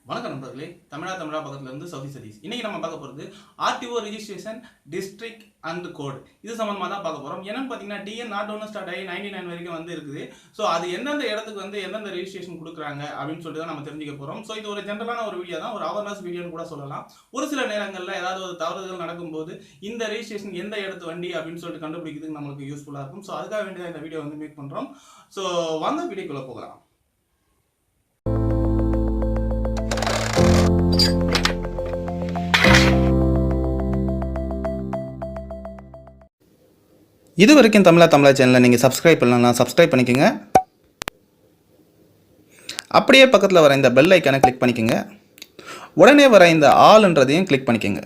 வணக்கம் நண்பர்களே, தமிழா பக்கத்துலேருந்து சவுதி சதீஷ். இன்றைக்கி நம்ம பார்க்க போகிறது RTO registration district and code. இது சம்மந்தமாக தான் பார்க்க போகிறோம். என்னென்னு பார்த்தீங்கன்னா டிஎன் நாட் ஒன்று ஸ்டார்ட் ஆகி 99 வரைக்கும் வந்து இருக்குது. ஸோ அது எந்தெந்த இடத்துக்கு வந்து எந்தெந்த ரெஜிஸ்ட்ரேஷன் கொடுக்குறாங்க அப்படின்னு சொல்லிட்டு தான் நம்ம தெரிஞ்சுக்க போகிறோம். ஸோ இது ஒரு ஜென்ரலான ஒரு வீடியோ தான், ஒரு அவேர்னஸ் வீடியோன்னு கூட சொல்லலாம். ஒரு சில நேரங்களில் ஏதாவது ஒரு தவறுதல் நடக்கும்போது இந்த ரெஜிஸ்ட்ரேஷன் எந்த இடத்து வண்டி அப்படின்னு சொல்லிட்டு கண்டுபிடிக்கிறதுக்கு நம்மளுக்கு யூஸ்ஃபுல்லாக இருக்கும். ஸோ அதுக்காக வேண்டியதான் இந்த வீடியோ வந்து மேக் பண்ணுறோம். ஸோ வாங்க வீடியோக்குள்ளே போகலாம். இது வரைக்கும் தமிழா சேனலை நீங்கள் சப்ஸ்கிரைப் பண்ணலாம், சப்ஸ்கிரைப் பண்ணிக்கோங்க. அப்படியே பக்கத்தில் வர இந்த பெல் ஐக்கானை கிளிக் பண்ணிக்கோங்க. உடனே வர இந்த ஆல்ன்றதையும் கிளிக் பண்ணிக்கோங்க.